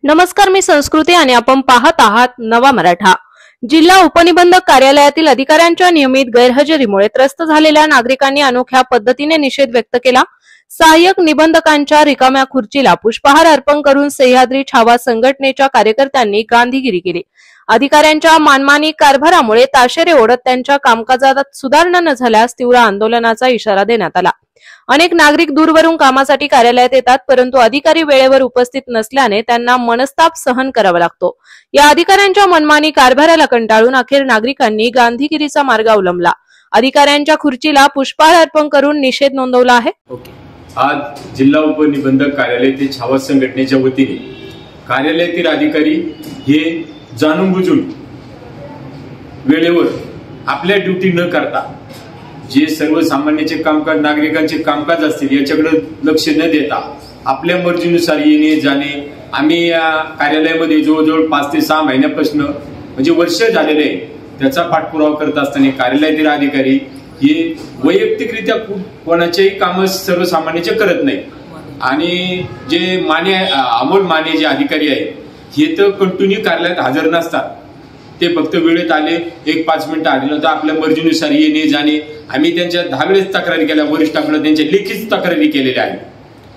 नमस्कार, मी संस्कृती आणि आपण पाहत आहात नवा मराठा। जिल्हा उपनिबंधक कार्यालयातील अधिकाऱ्यांच्या नियमित गैरहजेरीमुळे त्रस्त झालेल्या नागरिकांनी अनोख्या पद्धतीने निषेध व्यक्त केला। सहाय्यक निबंधकांच्या रिकाम्या खुर्चीला पुष्पहार अर्पण करून सह्याद्री छावा संघटनेच्या कार्यकर्त्यांनी गांधीगिरी केली। अधिकाऱ्यांच्या मनमानी कारभारामुळे ताशेरे ओढत त्यांच्या कामकाजात सुधारणा न झाल्यास तीव्र आंदोलनाचा इशारा देण्यात आला। अनेक नागरिक दूरवरून कामासाठी कार्यालयात येतात, परंतु अधिकारी वेळेवर उपस्थित नसल्याने त्यांना मनस्ताप सहन करावा लागतो। या अधिकाऱ्यांच्या मनमानी कारभाराला कंटाळून अखेर नागरिकांनी गांधीगिरीचा मार्ग अवलंबला। अधिकाऱ्यांच्या खुर्चीला पुष्पहार अर्पण करून निषेध नोंदवला आहे। आज जिल्हा उपनिबंधक कार्यालयातील छावा संघटनेच्या वतीने कार्यालयातील अधिकारी हे जाणून बुजून वेळेवर आपल्या ड्युटी न करता जे सर्वसामान्यांचे कामकाज, नागरिकांचे कामकाज असतील याच्याकडे लक्ष न देता आपल्या मर्जीनुसार येणे जाणे, आम्ही या कार्यालयामध्ये जवळजवळ 5 ते 6 महिन्यापासून म्हणजे वर्ष झालेले आहे, त्याचा पाठपुरावा करत असताना कार्यालयातील अधिकारी हे वैयक्तिकरित्या कोणाचेही काम सर्वसामान्यांचे करत नाही। आणि जे अमोल माने जे अधिकारी आहेत हे तर कंटिन्यू कार्यालयात हजर नसतात, ते फक्त वेळेत आले, 1-5 मिनिटं आले तर आपल्या मर्जीनुसार येणे जाणे। आम्ही त्यांच्या 10 वेळेस तक्रारी केल्या, वरिष्ठांकडे त्यांच्या लेखीच तक्रारी केलेल्या आहेत,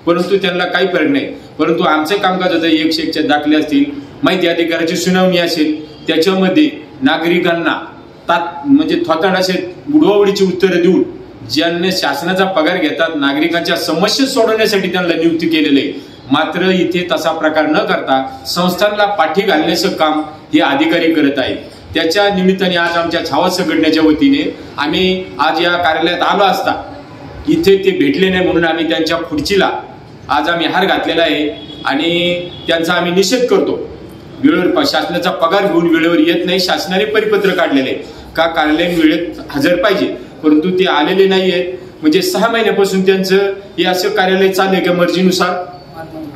परंतु त्यांना काही फरक नाही। परंतु आमचं कामकाज होतं, 101चे दाखले असतील, माहिती अधिकाराची सुनावणी असेल, त्याच्यामध्ये नागरिकांना म्हणजे थोतांड असे उडवाउडीची उत्तरं देऊन ज्यांनी शासनाचा पगार घेतात, नागरिकांच्या समस्या सोडवण्यासाठी त्यांना नियुक्ती केलेली आहे। मात्र इथे तसा प्रकार न करता संस्थांना पाठी घालण्याचं काम हे अधिकारी करत आहेत। त्याच्या निमित्ताने आज आमच्या छावा संघटनेच्या वतीने आम्ही आज या कार्यालयात आलो असता इथे ते भेटले नाही, म्हणून आम्ही त्यांच्या खुर्चीला आज आम्ही हार घातलेला आहे आणि त्यांचा आम्ही निषेध करतो। वेळेवर शासनाचा पगार घेऊन वेळेवर येत नाही, शासनाने परिपत्र काढलेले का कार्यालय वेळेत हजर पाहिजे, परंतु ते आलेले नाहीयेत। म्हणजे 6 महिन्यापासून त्यांचं हे असं कार्यालय चाललंय की मर्जीनुसार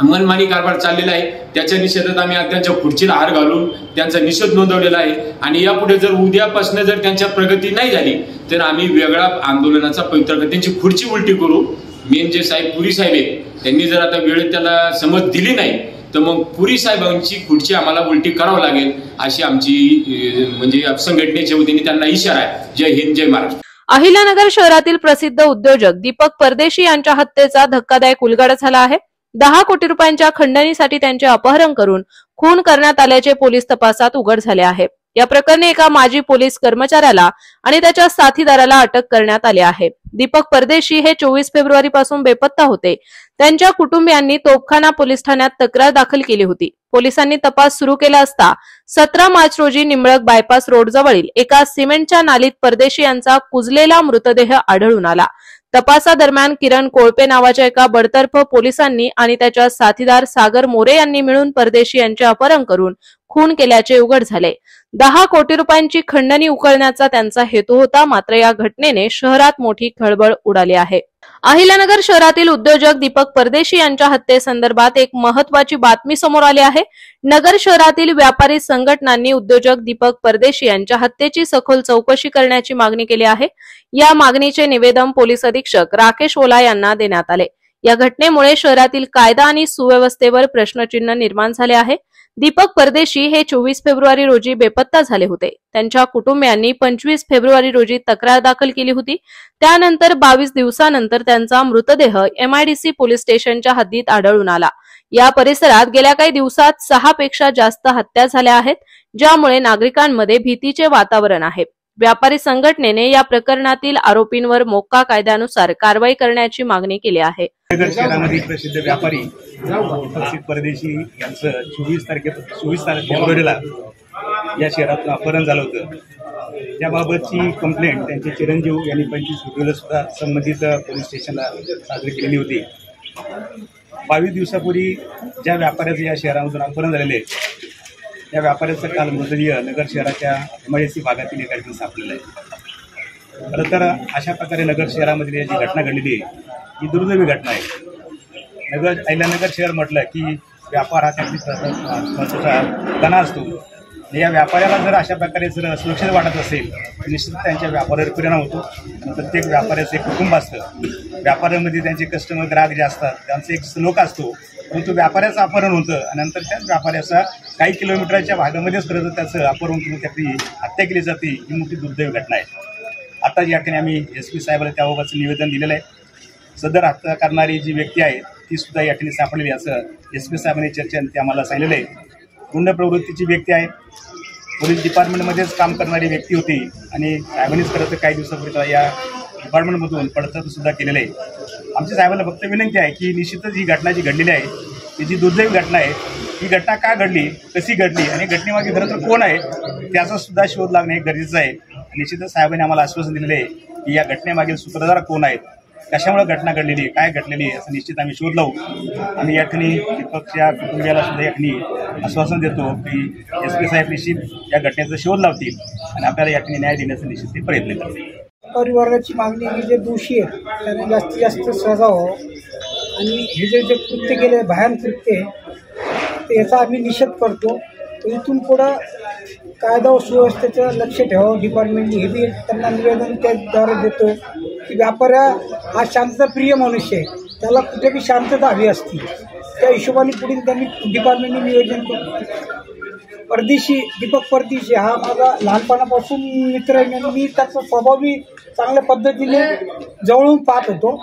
मनमानी कारभार चाललेला आहे। त्याच्या निषेधात आम्ही आज त्यांच्या खुर्चीला हार घालून त्यांचा निषेध नोंदवलेला आहे आणि यापुढे जर उद्यापासून जर त्यांच्या प्रगती नाही झाली तर आम्ही वेगळा आंदोलनाचा पवित्रा त्यांची खुर्ची उलटी करू। मेन जे साहेब पुरी साहेब आहेत त्यांनी जर आता वेळेत त्याला समज दिली नाही तर मग पुरी साहेबांची खुर्ची आम्हाला उलटी करावं लागेल, अशी आमची म्हणजे संघटनेच्या वतीने त्यांना इशारा आहे। जय हिंद, जय महाराष्ट्र। अहिल्यानगर शहरातील प्रसिद्ध उद्योजक दीपक परदेशी यांच्या हत्येचा धक्कादायक उलगडा झाला आहे। 10 कोटी रुपयांच्या खंडणीसाठी त्यांचे अपहरण करून खून करण्यात आल्याचे पोलीस तपासात उघड झाले आहे। या प्रकरणी एका माजी पोलीस कर्मचाऱ्याला आणि त्याच्या साथीदाराला अटक करण्यात आली आहे। दीपक परदेशी हे 24 फेब्रुवारी पासून बेपत्ता होते। त्यांच्या कुटुंबियांनी तोफखाना पोलीस ठाण्यात तक्रार दाखल केली होती। पोलिसांनी तपास सुरू केला असता 17 मार्च रोजी निंबळक बायपास रोड जवळील एका सिमेंटच्या नालीत परदेशी यांचा कुजलेला मृतदेह आढळून आला। तपासादरम्यान किरण कोळपे नावाच्या एका बडतर्फ पोलिसांनी आणि त्याच्या साथीदार सागर मोरे यांनी मिळून परदेशी यांचे अपहरण करून खून केल्याचे उघड झाले। 10 कोटी रुपयांची खंडणी उकळण्याचा त्यांचा हेतू होता, मात्र या घटनेने शहरात मोठी खळबळ उडाली आहे। अहिल्यानगर शहरातील उद्योजक दीपक परदेशी यांच्या हत्येसंदर्भात एक महत्त्वाची बातमी समोर आली आहे। नगर शहरातील व्यापारी संघटनांनी उद्योजक दीपक परदेशी यांच्या हत्येची सखोल चौकशी करण्याची मागणी केली आहे। या मागणीचे निवेदन पोलीस अधीक्षक राकेश ओला यांना देण्यात आले। या घटनेमुळे शहरातील कायदा आणि सुव्यवस्थेवर प्रश्नचिन्ह निर्माण झाले आहे। दीपक परदेशी हे 24 फेब्रुवारी रोजी बेपत्ता झाले होते। त्यांच्या कुटुंबियांनी 25 फेब्रुवारी रोजी तक्रार दाखल केली होती। त्यानंतर 22 दिवसानंतर त्यांचा मृतदेह MIDC पोलीस स्टेशनच्या हद्दीत आढळून आला। या परिसरात गेल्या काही दिवसात 6 पेक्षा जास्त हत्या झाल्या आहेत, ज्यामुळे नागरिकांमध्ये भीतीचे वातावरण आहे। व्यापारी संघटनेने या प्रकरणातील आरोपींवर मोक्का कायद्यानुसार कारवाई करण्याची मागणी केली आहे। नगर शहरामधील प्रसिद्ध व्यापारी दीपक परदेशी यांचं 24 फेब्रुवारीला या शहरात अपहरण झालं होतं। त्याबाबतची कंप्लेंट त्यांचे चिरंजीव यांनी 25 फेब्रुवारीला सुद्धा संबंधित पोलीस स्टेशनला सादर केलेली होती। 22 दिवसापूर्वी ज्या व्यापाऱ्याचं या शहरामधून अपहरण झालेले त्या व्यापाऱ्याचा काल मृतदेह नगर शहराच्या MIDC भागातील एका ठिकाणी सापडलेला आहे। खरं तर अशा प्रकारे नगर शहरामध्ये जी घटना घडलेली आहे ही दुर्दैवी घटना आहे। अहिल्यानगर शहर म्हटलं की व्यापार हा त्यातला कणा असतो। या व्यापाऱ्याला जर अशा प्रकारे जर सुरक्षित वाटत असेल तर निश्चित त्यांच्या व्यापारावर परिणाम होतो। प्रत्येक व्यापाऱ्याचं एक कुटुंब असतं, व्यापाऱ्यामध्ये त्यांचे कस्टमर ग्राहक जे असतात त्यांचा एक लोक असतो परंतु व्यापाऱ्याचं अपहरण होतं आणि नंतर त्याच व्यापाऱ्याचा काही किलोमीटरच्या भागामध्येच खरं तर त्याचं अपहरण करून त्याची हत्या केली जाते, ही मोठी दुर्दैवी घटना आहे. आता या ठिकाणी आम्ही SP साहेबांना त्याबाबतचं निवेदन दिलेलं आहे. सदर हत्या करणारी जी व्यक्ती आहे ती सुद्धा या ठिकाणी सापडलेली असं SP साहेबांनी चर्चेत आम्हाला सांगितलेलं आहे. गुंड प्रवृत्तीची व्यक्ती आहे, पोलीस डिपार्टमेंटमध्येच काम करणारी व्यक्ती होती आणि साहेबांनीच खरं तर काही दिवसापूर्वी या डिपार्टमेंटमधून पडताळसुद्धा केलेलं आहे. आमच्या साहेबांना फक्त विनंती आहे की निश्चितच ही घटना जी घडलेली आहे ती जी दुर्दैवी घटना आहे, ही घटना का घडली, कशी घडली आणि घटनेमागे खरं तर कोण आहे त्याचा सुद्धा शोध लागणे गरजेचं आहे. निश्चितच साहेबांनी आम्हाला आश्वासन दिलेलं आहे की या घटनेमागील सूत्रधार कोण आहेत, कशामुळे घटना घडलेली आहे, काय घडलेली आहे, असं निश्चित आम्ही शोध लावू. आम्ही या ठिकाणी दीपकच्या कुटुंबियाला सुद्धा या ठिकाणी आश्वासन देतो की SP साहेब निश्चित या घटनेचा शोध लावतील आणि आपल्याला या ठिकाणी न्याय देण्याचा निश्चित ते प्रयत्न करतील. परिवाराची मागणी की जे दोषी आहेत त्यांना जास्तीत जास्त सजा हो आणि हे जे कृत्य केले भयान कृत्य तर याचा आम्ही निषेध करतो. इथून पुढं कायदा व सुव्यवस्थेचं लक्ष ठेवावं डिपार्टमेंटने, हे बी त्यांना निवेदन त्याद्वारे देतो की व्यापाऱ्या हा शांतताप्रिय मनुष्य आहे, त्याला कुठे बी शांतता हवी असती, त्या हिशोबाने पुढील त्यांनी डिपार्टमेंटने नियोजन करतो. परदेशी दीपक परदेशी हा माझा लहानपणापासून मित्र आहे आणि मी त्याचा स्वभावही चांगल्या पद्धतीने जवळून पाहत होतो.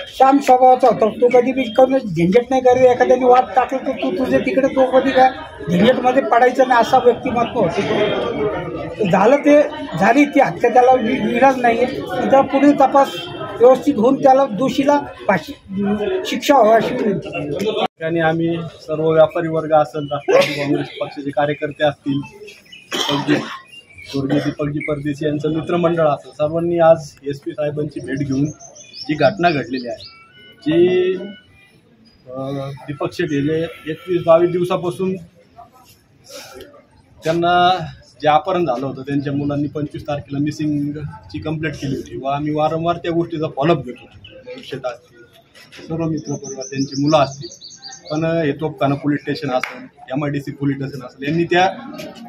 शांत स्वभावाचा होता, तो कधी बी कधी झंझट नाही करत, एखाद्याने वाद टाकलं तर तू तुझे तिकडे, तो कधी काय झंझटमध्ये पडायचं नाही असा व्यक्तिमत्व होते. झालं ते झाली ती हत्या, त्याला विलाज नाही आहे, त्याचा पुढील तपास व्यवस्थित होऊन त्याला दोषीला शिक्षा व्हावी अशी विनंती. ठिकाणी आम्ही सर्व व्यापारी वर्ग असेल, राष्ट्रवादी काँग्रेस पक्षाचे कार्यकर्ते असतील, स्वर्गीय दीपकजी परदेशी यांचं मित्रमंडळ असेल, सर्वांनी आज SP साहेबांची भेट घेऊन जी घटना घडलेली आहे, जी दीपक शेठ गेले 21-22 दिवसापासून त्यांना जे अपहरण झालं होतं, त्यांच्या मुलांनी 25 तारखेला मिसिंगची कंप्लेंट केली होती व आम्ही वारंवार त्या गोष्टीचा फॉलोअप घेत होतो. भविष्यात असतील सर्व मित्रपरिवार, त्यांची मुलं असतील, पण हे तोपखाना पोलीस स्टेशन असेल, MIDC पोलीस स्टेशन असेल, यांनी त्या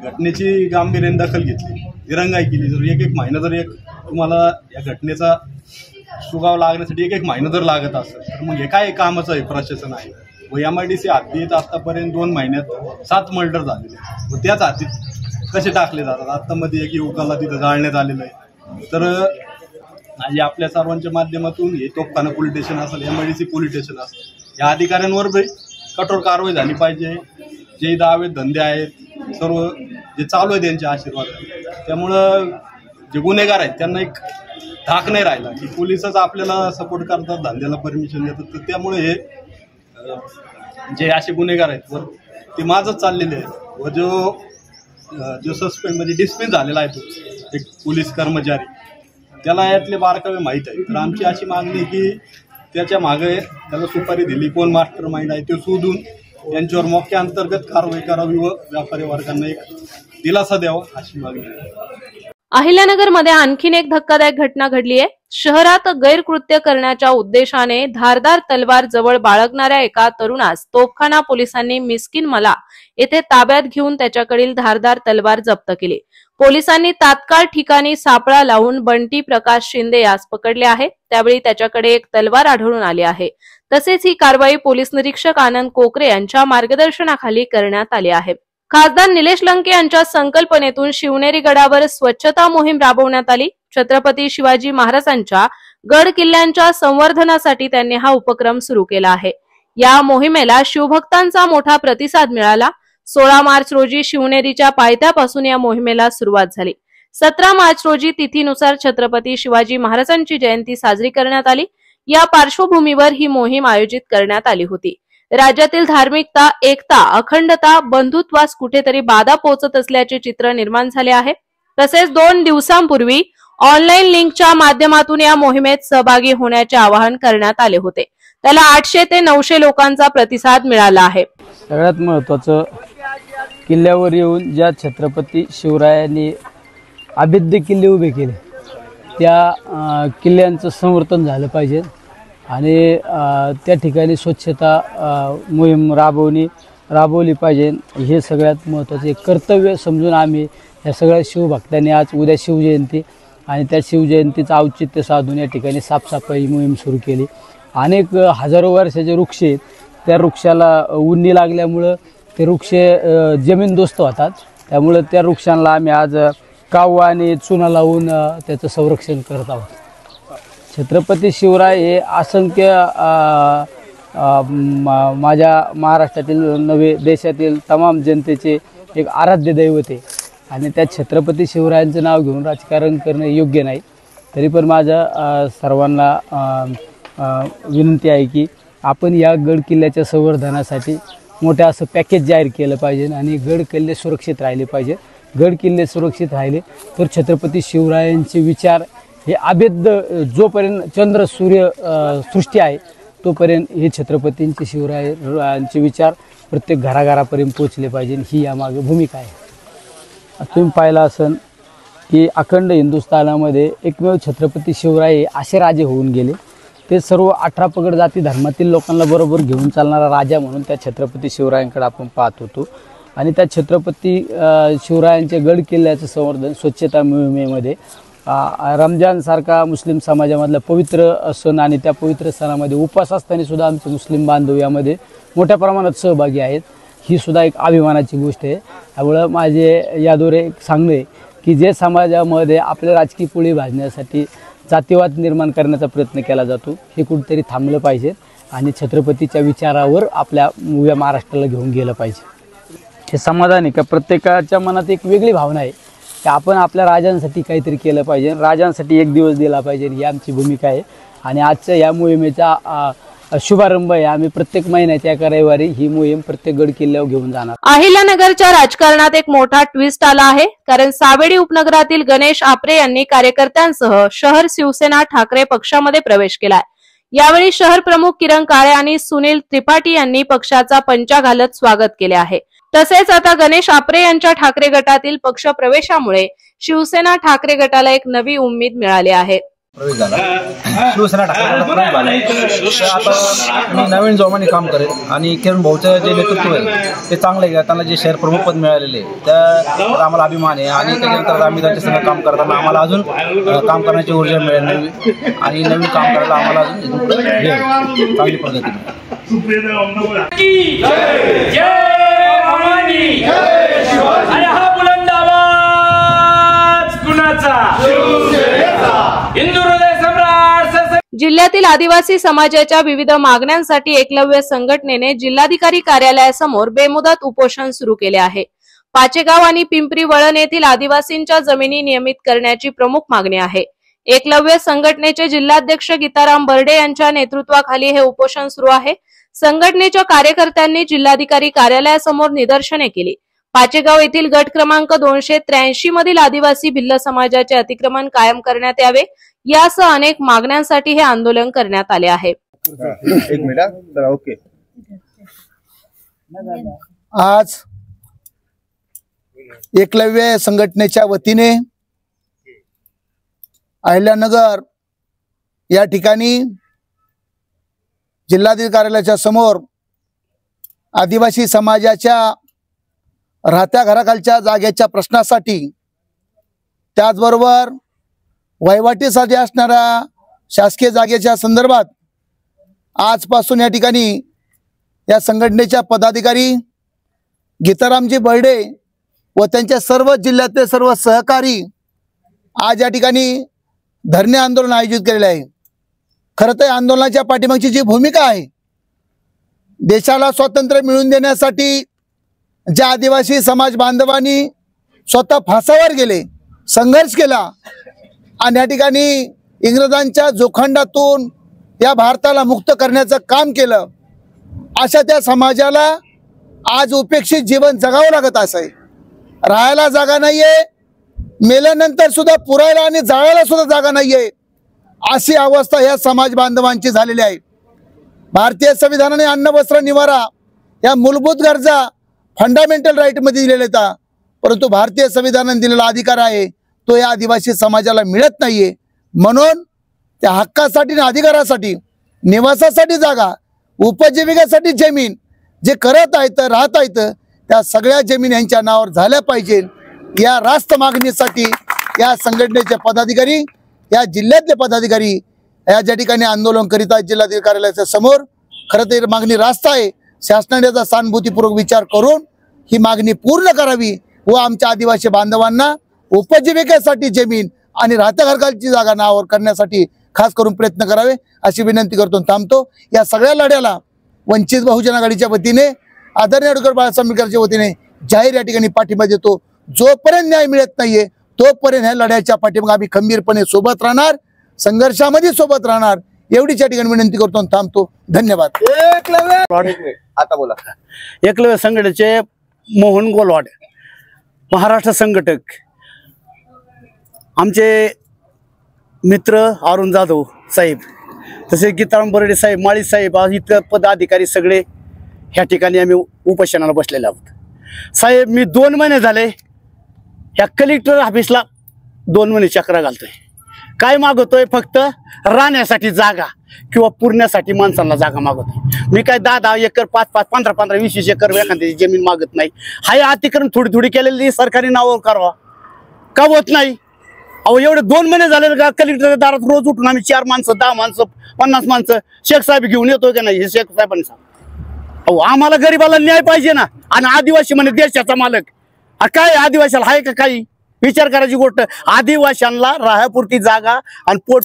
घटनेची गांभीर्याने दखल घेतली, दिरंगाई केली. जर एक महिना जर तुम्हाला या घटनेचा सुगाव लागण्यासाठी एक महिना जर लागत असेल तर मग हे काय कामाचं आहे प्रशासन आहे. व MIDC हद्दीत आतापर्यंत 2 महिन्यात 7 मर्डर झालेले व त्याच हद्दीत कसे टाकले जातात. आता मध्ये एक युवकाला तिथं जाळण्यात आलेलं आहे. तर आणि आपल्या सर्वांच्या माध्यमातून हे तोपखाना पोलीस स्टेशन असेल, MIDC पोलीस स्टेशन असेल, या अधिकाऱ्यांवर कठोर कारवाई झाली पाहिजे. जे दावे धंदे आहेत सर्व जे चालू आहे त्यांच्या आशीर्वाद, त्यामुळं जे गुन्हेगार आहेत त्यांना एक धाक नाही राहिला की पोलिसच आपल्याला सपोर्ट करतात, धंद्याला परमिशन देतात. तर त्यामुळे हे जे असे गुन्हेगार आहेत वर ते माझंच चाललेले आहेत व जो सस्पेंड म्हणजे डिस्मिस झालेला आहे तो एक पोलीस कर्मचारी, त्याला यातले बारकावे माहीत आहे. तर आमची अशी मागणी आहे की त्याच्या मागे त्याला सुपारी दिली, कोण मास्टर माइंड आहे ते शोधून यांच्यावर मोक्या अंतर्गत कारवाई करावी व व्यापारी वर्गांना एक दिलासा द्यावा अशी मागणी आहे. अहिल्यानगरमध्ये आणखीन एक धक्कादायक घटना घडली आहे. शहरात गैरकृत्य करण्याच्या उद्देशाने धारदार तलवार जवळ बाळगणाऱ्या एका तरुणास तोफखाना पोलिसांनी मिस्किन मला येथे ताब्यात घेऊन त्याच्याकडील धारदार तलवार जप्त केली. पोलिसांनी तात्काळ ठिकाणी सापळा लावून बंटी प्रकाश शिंदे यास पकडले आहे. त्यावेळी त्याच्याकडे एक तलवार आढळून आली आहे. तसेच ही कारवाई पोलीस निरीक्षक आनंद कोकरे यांच्या मार्गदर्शनाखाली करण्यात आली आहे. खासदार निलेश लंके यांच्या संकल्पनेतून शिवनेरी गडावर स्वच्छता मोहीम राबवण्यात आली. छत्रपती शिवाजी महाराजांच्या गड किल्ल्यांच्या संवर्धनासाठी त्यांनी हा उपक्रम सुरू केला आहे. या मोहिमेला शिवभक्तांचा मोठा प्रतिसाद मिळाला. 16 मार्च रोजी शिवनेरीच्या पायथ्यापासून या मोहिमेला सुरुवात झाली. 17 मार्च रोजी तिथीनुसार छत्रपती शिवाजी महाराजांची जयंती साजरी करण्यात आली. या पार्श्वभूमीवर ही मोहीम आयोजित करण्यात आली होती. राज्यातील धार्मिकता, एकता, अखंडता, बंधुत्वास कुठेतरी बाधा पोहोचत असल्याचे चित्र निर्माण झाले आहे. तसेच 2 दिवसांपूर्वी ऑनलाईन लिंकच्या माध्यमातून या मोहिमेत सहभागी होण्याचे आवाहन करण्यात आले होते. त्याला 800 ते 900 लोकांचा प्रतिसाद मिळाला आहे. सगळ्यात महत्त्वाचं, किल्ल्यावर येऊन ज्या छत्रपती शिवरायांनी अभेद्य किल्ले उभे केले त्या किल्ल्यांचं संवर्धन झालं पाहिजे आणि त्या ठिकाणी स्वच्छता मोहीम राबवली पाहिजे. हे सगळ्यात महत्त्वाचे कर्तव्य समजून आम्ही या सगळ्या शिवभक्तांनी आज उद्या शिवजयंती आणि त्या शिवजयंतीचं औचित्य साधून या ठिकाणी साफसफाई मोहीम सुरू केली. अनेक हजारो वर्षाचे वृक्ष आहेत त्या वृक्षाला उन्नी लागल्यामुळं ते वृक्ष जमीनदोस्त होतात. त्यामुळं त्या वृक्षांना आम्ही आज काववा आणि चुना लावून त्याचं संरक्षण करत आहोत. छत्रपती शिवराय हे असंख्य माझ्या महाराष्ट्रातील नव्हे देशातील तमाम जनतेचे एक आराध्य दैवत आहे आणि त्या छत्रपती शिवरायांचं नाव घेऊन राजकारण करणं योग्य नाही. तरी पण माझं सर्वांना विनंती आहे की आपण या गड किल्ल्याच्या संवर्धनासाठी मोठं असं पॅकेज जाहीर केलं पाहिजे आणि गड किल्ले सुरक्षित राहिले पाहिजे. गड किल्ले सुरक्षित राहिले तर छत्रपती शिवरायांचे विचार हे अभेद्य जोपर्यंत चंद्र सूर्य सृष्टी आहे तोपर्यंत हे छत्रपतींचे शिवरायांचे विचार प्रत्येक घराघरापर्यंत पोचले पाहिजे. ही यामागे भूमिका आहे. तुम्ही पाहिलं असेल की अखंड हिंदुस्थानामध्ये एकमेव छत्रपती शिवराय असे राजे होऊन गेले. ते सर्व 18 पगड जाती धर्मातील लोकांना बरोबर घेऊन चालणारा राजा म्हणून त्या छत्रपती शिवरायांकडे आपण पाहत होतो. आणि त्या छत्रपती शिवरायांच्या गड किल्ल्याचं संवर्धन स्वच्छता मोहिमेमध्ये रमजानसारखा मुस्लिम समाजामधला पवित्र सण आणि त्या पवित्र सणामध्ये उपवास असताना सुद्धा आमचे मुस्लिम बांधव यामध्ये मोठ्या प्रमाणात सहभागी आहेत. ही सुद्धा एक अभिमानाची गोष्ट आहे. त्यामुळं माझे याद्वारे सांगणे आहे की जे समाजामध्ये आपल्या राजकीय पोळी भाजण्यासाठी जातीवाद निर्माण करण्याचा प्रयत्न केला जातो हे कुठेतरी थांबलं पाहिजे आणि छत्रपतीच्या विचारावर आपल्या महाराष्ट्राला घेऊन गेलं पाहिजे. हे समाधान आहे का प्रत्येकाच्या मनात एक वेगळी भावना आहे की आपण आपल्या राजांसाठी काहीतरी केलं पाहिजे, राजांसाठी एक दिवस दिला पाहिजे. ही आमची भूमिका आहे आणि आजच्या या मोहिमेचा शुभारंभ आहे. आम्ही प्रत्येक महिन्याच्या एका रविवारी ही मोहीम प्रत्येक गड किल्ल्यावर घेऊन जाणार. अहिल्यानगरच्या राजकारणात एक मोठा ट्विस्ट आला आहे. कारण सावेडी उपनगरातील गणेश आपरे यांनी कार्यकर्त्यांसह शहर शिवसेना ठाकरे पक्षामध्ये प्रवेश केलाय. यावेळी शहर प्रमुख किरण काळे आणि सुनील त्रिपाठी यांनी पक्षाचा पंचा घालत स्वागत केले आहे. तसेच आता गणेश आपरे यांच्या ठाकरे गटातील पक्ष प्रवेशामुळे शिवसेना ठाकरे गटाला एक नवी उमेद मिळाली आहे. प्रवेश झाला शिवसेना ठाकरे प्रवेश झाला. आता मी नवीन जोमाने काम करेल आणि किरण भाऊचं जे नेतृत्व आहे ते चांगलं आहे. त्यांना जे शहर प्रमुख पद मिळालेले त्या आम्हाला अभिमान आहे आणि त्याच्यानंतर आम्ही त्यांच्या संग काम करताना आम्हाला अजून काम करण्याची ऊर्जा मिळेल आणि नवीन काम करायला आम्हाला अजून चांगली प्रगती जिल्ह्यातील आदिवासी समाजाच्या विविध मागण्यांसाठी एकलव्य संघटनेने जिल्हाधिकारी कार्यालयासमोर बेमुदत उपोषण सुरू केले आहे. पाचेगाव आणि पिंपरी वळण येथील आदिवासींच्या जमिनी नियमित करण्याची प्रमुख मागणी आहे. एकलव्य संघटनेचे जिल्हाध्यक्ष गीताराम बर्डे यांच्या नेतृत्वाखाली हे उपोषण सुरू आहे. संघटनेच्या कार्यकर्त्यांनी जिल्हाधिकारी कार्यालयासमोर निदर्शने केली. पाचेगाव येथील गट क्रमांक 283 मधील आदिवासी भिल्ल समाजाचे अतिक्रमण कायम करण्यात यावे यासह अनेक मागण्यांसाठी हे आंदोलन करण्यात आले आहे. आज एकलव्य संघटनेच्या वतीने अहिल्यानगर या ठिकाणी जिल्हाधिकारी कार्यालयाच्या समोर आदिवासी समाजाच्या राहत्या घराखालच्या जागेच्या प्रश्नासाठी त्याचबरोबर वहिवाटीसाठी असणाऱ्या शासकीय जागेच्या संदर्भात आजपासून या ठिकाणी या संघटनेच्या पदाधिकारी गीतारामजी बर्डे व त्यांच्या सर्व जिल्ह्यातले सर्व सहकारी आज या ठिकाणी धरणे आंदोलन आयोजित केलेले आहे. खरं तर आंदोलनाच्या पाठीमागची जी भूमिका आहे, देशाला स्वातंत्र्य मिळवून देण्यासाठी ज्या आदिवासी समाज बांधवांनी स्वतः फासावर गेले, संघर्ष केला आणि या ठिकाणी इंग्रजांच्या जोखंडातून या भारताला मुक्त करण्याचं काम केलं, अशा त्या समाजाला आज उपेक्षित जीवन जगावं लागत आहे. राहायला जागा नाहीये, मेल्यानंतर सुद्धा पुरायला आणि जाळायला सुद्धा जागा नाहीये, अशी अवस्था या समाज बांधवांची झालेली आहे. भारतीय संविधानाने अन्न वस्त्र निवारा या मूलभूत गरजा फंडामेंटल राईट मध्ये दिलेले आहेत, परंतु भारतीय संविधानाने दिलेला अधिकार आहे तो या आदिवासी समाजाला मिळत नाहीये. म्हणून त्या हक्कासाठी आणि अधिकारासाठी, निवासासाठी जागा, उपजीविकेसाठी जमीन जे करत आहेत राहत आहेत त्या सगळ्या जमीन यांच्या नावावर झाल्या पाहिजे. या रास्त मागणीसाठी या संघटनेचे पदाधिकारी, या जिल्ह्यातले पदाधिकारी या ज्या ठिकाणी आंदोलन करीत आहेत जिल्हाधिकारी कार्यालयाच्या समोर, खरं तर मागणी रास्त आहे. शासनाने याचा सहानुभूतीपूर्वक विचार करून ही मागणी पूर्ण करावी व आमच्या आदिवासी बांधवांना उपजीविकेसाठी जमीन आणि राहत्या घरकालची जागा नावावर करण्यासाठी खास करून प्रयत्न करावे अशी विनंती करतो. थांबतो. या सगळ्या लढ्याला वंचित बहुजन आघाडीच्या वतीने आदरणीय डॉ. बाळासाहेब आंबेडकरच्या वतीने जाहीर या ठिकाणी पाठिंबा देतो. जोपर्यंत न्याय मिळत नाहीये तोपर्यंत ह्या लढ्याच्या पाठीमागे आम्ही खंबीरपणे सोबत राहणार, संघर्षामध्ये सोबत राहणार एवढीच या ठिकाणी विनंती करतो. थांबतो. धन्यवाद. आता बोला. एकलव्य संघटनेचे मोहन गोलवाड, महाराष्ट्र संघटक, आमचे मित्र अरुण जाधव साहेब, तसेच गीताराम बर्डे साहेब, माळी साहेब, इतर पदाधिकारी सगळे ह्या ठिकाणी आम्ही उपोषणाला बसलेले आहोत. साहेब, मी 2 महिने झाले या कलेक्टर ऑफिसला 2 महिने चक्रा घालतोय. काय मागवतोय? फक्त राहण्यासाठी जागा किंवा पुरण्यासाठी माणसांना जागा मागवतोय. मी काय 10-10 एकर, 5-5, 15-15, 20-20 एकर एखाद्याची जमीन मागत नाही. हाय अतिक्रमण थोडी थोडी केलेली सरकारी नावावर करावा का होत नाही? अहो, एवढे 2 महिने झाले का कलेक्टरच्या दारात रोज उठून आम्ही 4 माणसं, 10 माणसं, 50 माणसं शेख साहेब घेऊन येतोय का नाही? हे शेख साहेबांनी सांग. अहो, आम्हाला गरीबाला न्याय पाहिजे ना. आणि आदिवासी म्हणे देशाचा मालक. काय आदिवासीला आहे का काही विचार करायची गोष्ट? आदिवासींना राहण्यापुरती जागा आणि पोट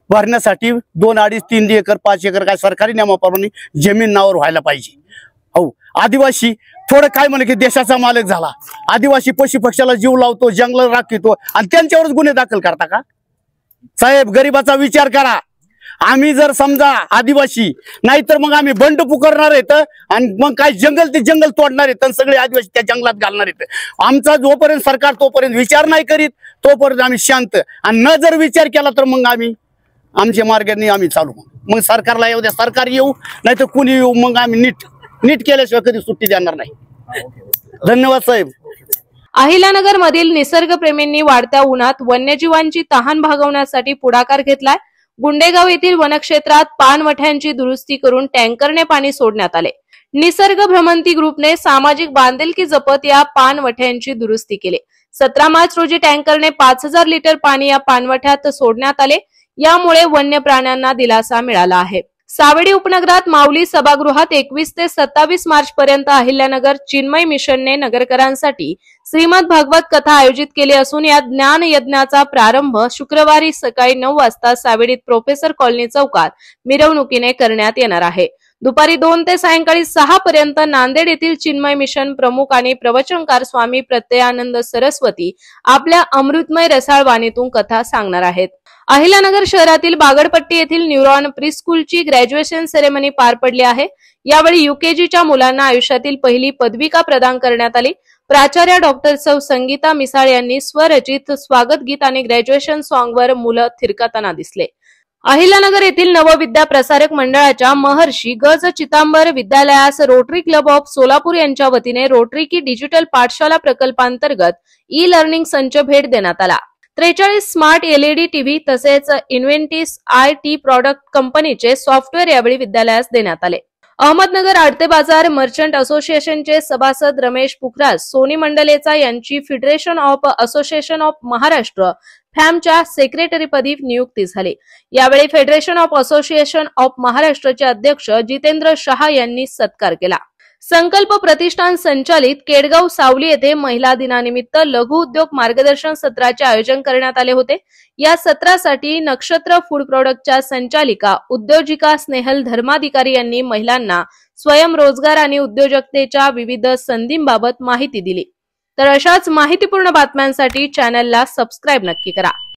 भरण्यासाठी 2, 2.5, 3 एकर, 5 एकर काय सरकारी नियमाप्रमाणे जमीन नावावर व्हायला पाहिजे. अहो, आदिवासी थोडं काय म्हणे की देशाचा मालक झाला. आदिवासी पशु पक्ष्याला जीव लावतो, जंगल राखतो आणि त्यांच्यावरच गुन्हे दाखल करता का? साहेब, गरीबाचा विचार करा. आम्ही जर समजा आदिवासी नाही तर मग आम्ही बंड पुकारणार आहेत आणि मग काय जंगल ते जंगल तोडणार आहेत आणि सगळे आदिवासी त्या जंगलात घालणार आहेत. आमचा जोपर्यंत सरकार तोपर्यंत विचार नाही करीत तोपर्यंत आम्ही शांत, आणि न जर विचार केला तर मग आम्ही आमच्या मार्गाने आम्ही चालू. मग सरकारला येऊ द्या, सरकार येऊ नाही तर कुणी येऊ, मग आम्ही नीट केल्याशिवाय कधी सुट्टी देणार नाही. धन्यवाद साहेब. अहिल्यानगर मधील निसर्गप्रेमींनी वाढत्या उन्हात वन्यजीवांची तहान भागवण्यासाठी पुढाकार घेतलाय. गुंडेगाव येथील वनक्षेत्रात पाणवठ्यांची दुरुस्ती करून टँकरने पाणी सोडण्यात आले. निसर्ग भ्रमंती ग्रुपने सामाजिक बांधिलकी जपत या पाणवठ्यांची दुरुस्ती केली. 17 मार्च रोजी टँकरने 5000 लिटर पाणी या पाणवठ्यात सोडण्यात आले. यामुळे वन्य प्राण्यांना दिलासा मिळाला आहे. सावेडी उपनगरात माऊली सभागृहात 21 ते 27 मार्च पर्यंत अहिल्यानगर चिन्मय मिशनने नगरकरांसाठी श्रीमद भागवत कथा आयोजित केली असून या ज्ञान यज्ञाचा प्रारंभ शुक्रवारी सकाळी 9 वाजता सावेडीत प्रोफेसर कॉलनी चौकात मिरवणुकीने करण्यात येणार आहे. दुपारी 2 ते सायंकाळी 6 पर्यंत नांदेड येथील चिन्मय मिशन प्रमुख आणि प्रवचनकार स्वामी प्रत्ययानंद सरस्वती आपल्या अमृतमय रसाळ वाणीतून कथा सांगणार आहेत. अहिल्यानगर शहरातील बागडपट्टी येथील न्यूरॉन प्रीस्कूलची ग्रॅज्युएशन सेरेमनी पार पडली आहे. यावेळी युकेजीच्या मुलांना आयुष्यातील पहिली पदविका प्रदान करण्यात आली. प्राचार्य डॉक्टर सौ संगीता मिसाळ यांनी स्वरचित स्वागत गीत आणि ग्रॅज्युएशन सॉंगवर मुलं थिरकताना दिसले. अहिल्यानगर येथील नवविद्या प्रसारक मंडळाच्या महर्षी गज चितांबर विद्यालयास रोटरी क्लब ऑफ सोलापूर यांच्या वतीने रोटरी की डिजिटल पाठशाला प्रकल्पांतर्गत ई लर्निंग संच भेट देण्यात आला. 43 स्मार्ट एलईडी टीव्ही तसेच इन्व्हेंटिस IT प्रॉडक्ट कंपनीचे सॉफ्टवेअर यावेळी विद्यालयास देण्यात आले. अहमदनगर आडते बाजार मर्चंट असोसिएशनचे सभासद रमेश पुखराज सोनी मंडलेचा यांची federation of association of Maharashtra फॅमच्या सेक्रेटरीपदी नियुक्ती झाली. यावेळी फेडरेशन ऑफ असोसिएशन ऑफ महाराष्ट्रचे अध्यक्ष जितेंद्र शहा यांनी सत्कार केला. संकल्प प्रतिष्ठान संचालित केडगाव सावली येथे महिला दिनानिमित्त लघु उद्योग मार्गदर्शन सत्राचे आयोजन करण्यात आले होते. या सत्रासाठी नक्षत्र फूड प्रोडक्टच्या संचालिका उद्योजिका स्नेहल धर्माधिकारी यांनी महिलांना स्वयंरोजगार आणि उद्योजकतेच्या विविध संधींबाबत माहिती दिली. तर अशाच माहितीपूर्ण बातम्यांसाठी चॅनलला सबस्क्राईब नक्की करा.